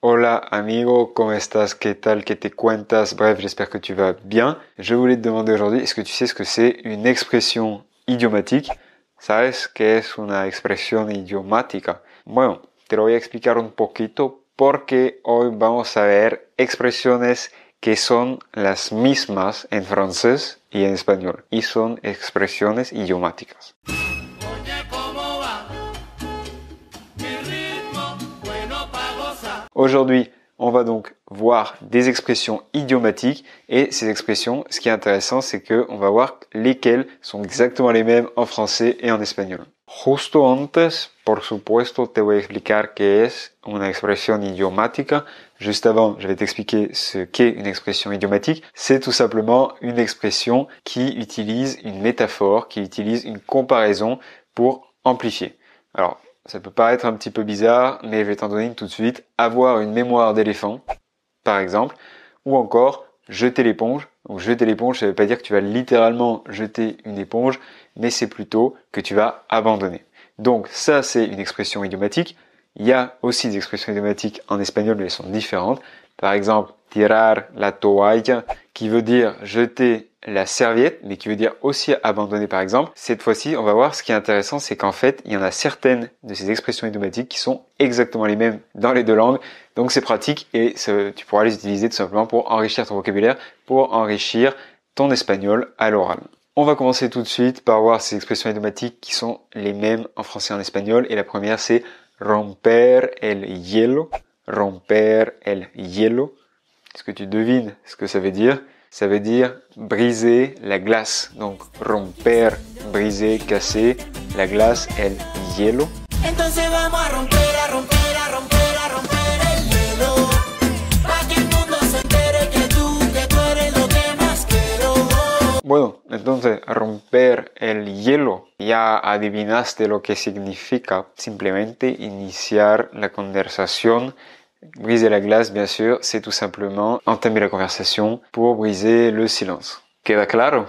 Hola amigo, ¿cómo estás? ¿Qué tal? ¿Qué te cuentas? Bref, j'espère que tu vas bien. Je voulais te demander aujourd'hui, est-ce que tu sais ce que c'est une expression idiomatique? ¿Sabes qué es una expresión idiomática? Bueno, te lo voy a explicar un poquito porque hoy vamos a ver expresiones que son las mismas en francés y en español y son expresiones idiomáticas. Aujourd'hui, on va donc voir des expressions idiomatiques et ces expressions, ce qui est intéressant, c'est que on va voir lesquelles sont exactement les mêmes en français et en espagnol. Justo antes, por supuesto, te voy a explicar qué es una expresión idiomática. Juste avant, je vais t'expliquer ce qu'est une expression idiomatique. C'est tout simplement une expression qui utilise une métaphore, qui utilise une comparaison pour amplifier. Alors, ça peut paraître un petit peu bizarre, mais je vais t'en donner une tout de suite. Avoir une mémoire d'éléphant, par exemple, ou encore jeter l'éponge. Donc jeter l'éponge, ça ne veut pas dire que tu vas littéralement jeter une éponge, mais c'est plutôt que tu vas abandonner. Donc ça, c'est une expression idiomatique. Il y a aussi des expressions idiomatiques en espagnol, mais elles sont différentes. Par exemple, tirar la toalla, qui veut dire jeter la serviette, mais qui veut dire aussi abandonner par exemple. Cette fois-ci, on va voir ce qui est intéressant, c'est qu'en fait, il y en a certaines de ces expressions idiomatiques qui sont exactement les mêmes dans les deux langues. Donc c'est pratique et tu pourras les utiliser tout simplement pour enrichir ton vocabulaire, pour enrichir ton espagnol à l'oral. On va commencer tout de suite par voir ces expressions idiomatiques qui sont les mêmes en français et en espagnol. Et la première, c'est romper el hielo. Romper el hielo. Est-ce que tu devines ce que ça veut dire? Ça veut dire briser la glace. Donc, romper, briser, casser, la glace, el hielo. Entonces vamos a romper, a romper, a romper, a romper el hielo. Pa' que el mundo se entere que tú eres lo que más quiero. Bueno, entonces, romper el hielo. Ya adivinaste lo que significa. Simplemente iniciar la conversación. Briser la glace, bien sûr, c'est tout simplement entamer la conversation pour briser le silence. ¿Queda claro?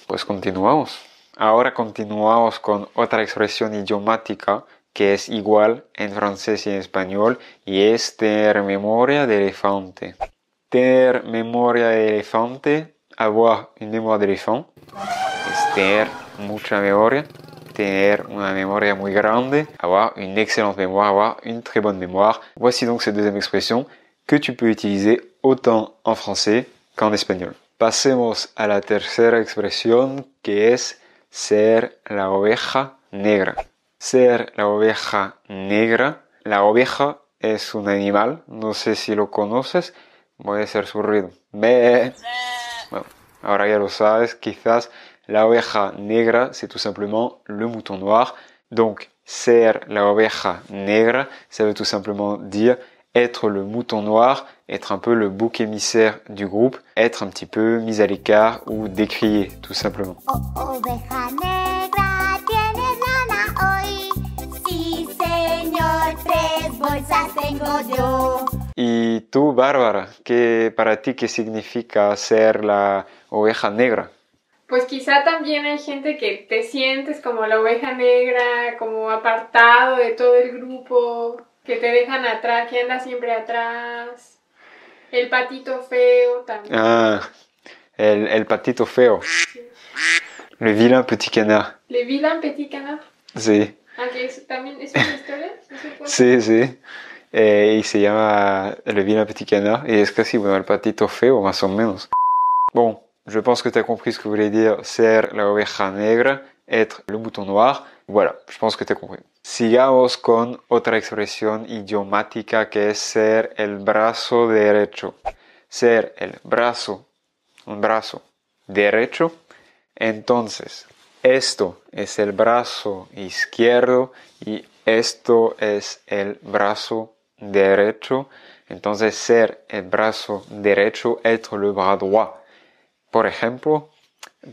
Pues continuamos. Ahora continuamos con otra expresión idiomática que es igual en francés y en español y es tener memoria de elefante. Tener memoria de elefante, avoir une mémoire d'éléphant, es tener mucha memoria. Tener una memoria muy grande, avoir une excellente mémoire, avoir une très bonne mémoire. Voici donc cette deuxième expression que tu peux utiliser autant en français qu'en espagnol. Pasemos a la tercera expresión que es ser la oveja negra. Ser la oveja negra. La oveja es un animal, no sé si lo conoces, voy a hacer su ruido. Bueno, ahora ya lo sabes, quizás. La oveja negra, c'est tout simplement le mouton noir. Donc, ser la oveja negra, ça veut tout simplement dire être le mouton noir, être un peu le bouc émissaire du groupe, être un petit peu mis à l'écart ou décrié, tout simplement. Oveja negra, tienes lana hoy. Sí, señor, 3 bolsas tengo yo. Y tú, Bárbara, para ti, ¿qué significa ser la oveja negra? Pues quizá también hay gente que te sientes como la oveja negra, como apartado de todo el grupo, que te dejan atrás, que anda siempre atrás. El patito feo también. Ah, el patito feo. Sí. Le vilain petit canard. Le vilain petit canard. Sí. Ah, que también es una historia. Sí, sí. Y se llama Le vilain petit canard. Y es casi, bueno, el patito feo, más o menos. Bon. Je pense que tu as compris ce que voulait dire ser la oveja negra, être le mouton noir. Voilà, je pense que tu as compris. Sigamos con otra expresión idiomática que es ser el brazo derecho. Ser el brazo, un brazo derecho. Entonces, esto es el brazo izquierdo y esto es el brazo derecho. Entonces, ser el brazo derecho, être le bras droit. Por ejemplo,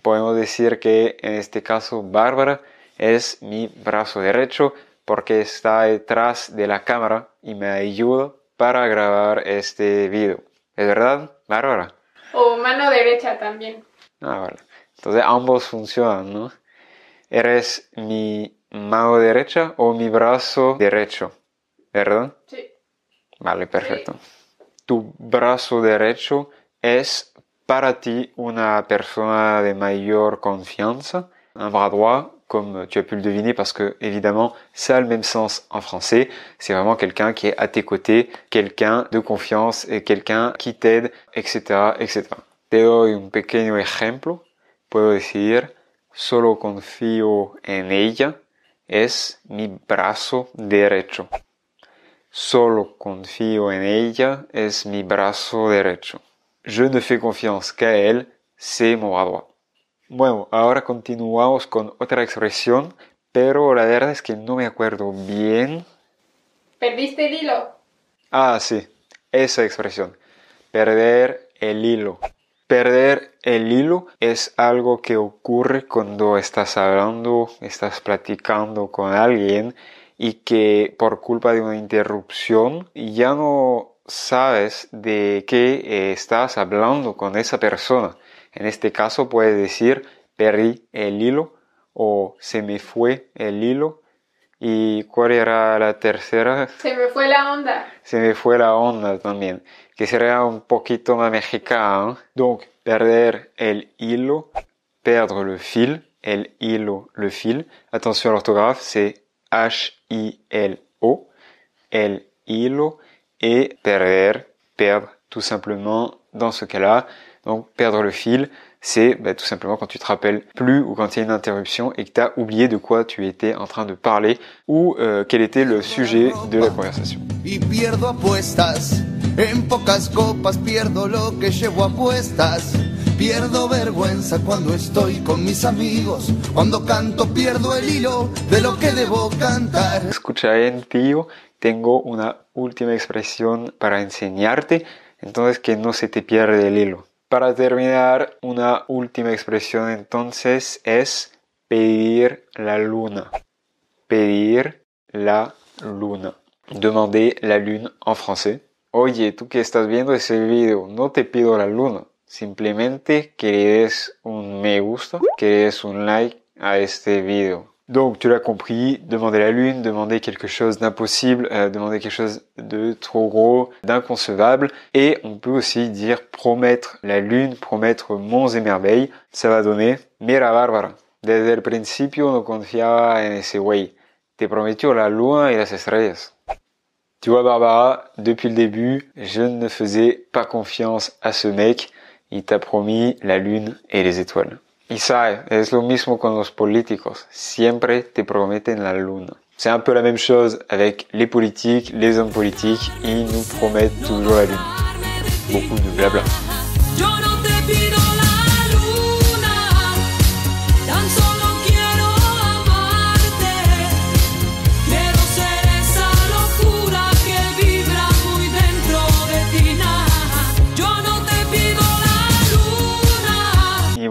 podemos decir que en este caso Bárbara es mi brazo derecho porque está detrás de la cámara y me ayuda para grabar este video. ¿Es verdad, Bárbara? O mano derecha también. Ah, vale. Entonces ambos funcionan, ¿no? ¿Eres mi mano derecha o mi brazo derecho? ¿Verdad? Sí. Vale, perfecto. Tu brazo derecho es para ti una persona de mayor confianza. Un bras droit, comme tu as pu le deviner parce que évidemment ça a le même sens en français, c'est vraiment quelqu'un qui est à tes côtés, quelqu'un de confiance et quelqu'un qui t'aide, etc., etc. Te doy un pequeño ejemplo. Puedo decir, solo confío en ella, es mi brazo derecho. Solo confío en ella, es mi brazo derecho. Je ne fais confiance qu'à elle, c'est mon bras droit. Bueno, ahora continuamos con otra expresión, pero la verdad es que no me acuerdo bien. ¿Perdiste el hilo? Ah, sí, esa expresión. Perder el hilo. Perder el hilo es algo que ocurre cuando estás hablando, estás platicando con alguien y que por culpa de una interrupción ya no sabes de qué estás hablando con esa persona. En este caso puedes decir perdí el hilo o se me fue el hilo. ¿Y cuál era la tercera? Se me fue la onda. Se me fue la onda también, que sería un poquito más mexicano. Donc, perder el hilo, perdre le fil, el hilo, le fil. Attention à l'orthographe, c'est H-I-L-O, el hilo, et perdre, perdre, tout simplement, dans ce cas-là. Donc, perdre le fil, c'est tout simplement quand tu te rappelles plus ou quand il y a une interruption et que tu as oublié de quoi tu étais en train de parler ou quel était le sujet de la conversation. Y pierdo apuestas, en pocas copas pierdo lo que llevo a cuestas. Pierdo vergüenza cuando estoy con mis amigos. Cuando canto pierdo el hilo de lo que debo cantar. Escucha bien, tío, tengo una última expresión para enseñarte, entonces que no se te pierde el hilo. Para terminar, una última expresión entonces es pedir la luna. Pedir la luna. Demander la lune en français. Oye, tú que estás viendo ese video, no te pido la luna. Simplemente que le des un me gusta, que le des un like a este video. Donc, tu l'as compris, demander la lune, demander quelque chose d'impossible, demander quelque chose de trop gros, d'inconcevable. Et on peut aussi dire promettre la lune, promettre monts et merveilles. Ça va donner, mira Bárbara, desde el principio no confiaba en ese güey. Te prometió la luna y las estrellas. Tu vois Barbara, depuis le début, je ne faisais pas confiance à ce mec. Il t'a promis la lune et les étoiles. Y sabe, es lo mismo con los políticos. Siempre te prometen la luna. C'est un peu la même chose avec les politiques, les hommes politiques. Ils nous promettent toujours la lune. Beaucoup de blabla.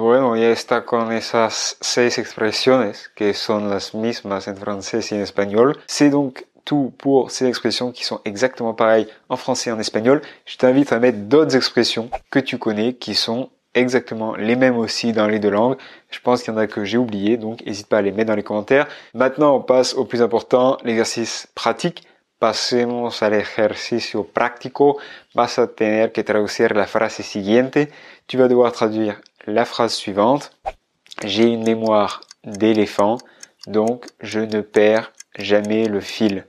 Bueno, ya está con esas 6 expresiones que son las mismas en français et en espagnol. C'est donc tout pour ces expressions qui sont exactement pareilles en français et en espagnol. Je t'invite à mettre d'autres expressions que tu connais qui sont exactement les mêmes aussi dans les deux langues. Je pense qu'il y en a que j'ai oublié, donc n'hésite pas à les mettre dans les commentaires. Maintenant, on passe au plus important, l'exercice pratique. Pasemos al ejercicio práctico. Vas a tener que traducir la frase siguiente. Tu vas devoir traduire la phrase suivante. J'ai une mémoire d'éléphant, donc je ne perds jamais le fil.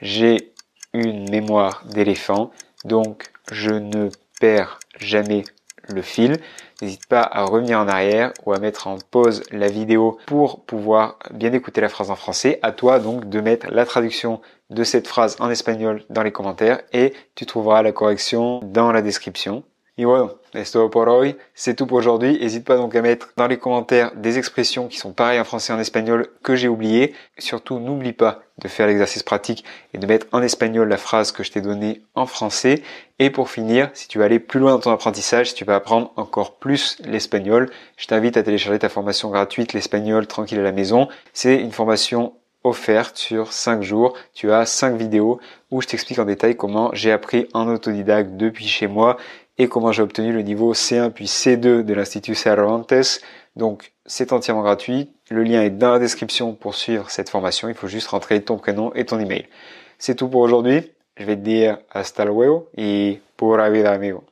J'ai une mémoire d'éléphant, donc je ne perds jamais le fil. N'hésite pas à revenir en arrière ou à mettre en pause la vidéo pour pouvoir bien écouter la phrase en français. À toi donc de mettre la traduction de cette phrase en espagnol dans les commentaires et tu trouveras la correction dans la description. Y bueno, es todo por hoy, c'est tout pour aujourd'hui. N'hésite pas donc à mettre dans les commentaires des expressions qui sont pareilles en français et en espagnol que j'ai oubliées. Surtout, n'oublie pas de faire l'exercice pratique et de mettre en espagnol la phrase que je t'ai donnée en français. Et pour finir, si tu veux aller plus loin dans ton apprentissage, si tu veux apprendre encore plus l'espagnol, je t'invite à télécharger ta formation gratuite, l'espagnol tranquille à la maison. C'est une formation offerte sur 5 jours. Tu as 5 vidéos où je t'explique en détail comment j'ai appris en autodidacte depuis chez moi et comment j'ai obtenu le niveau C1 puis C2 de l'Institut Cervantes. Donc, c'est entièrement gratuit. Le lien est dans la description pour suivre cette formation. Il faut juste rentrer ton prénom et ton email. C'est tout pour aujourd'hui. je vais te dire hasta luego y pura vida, amigo.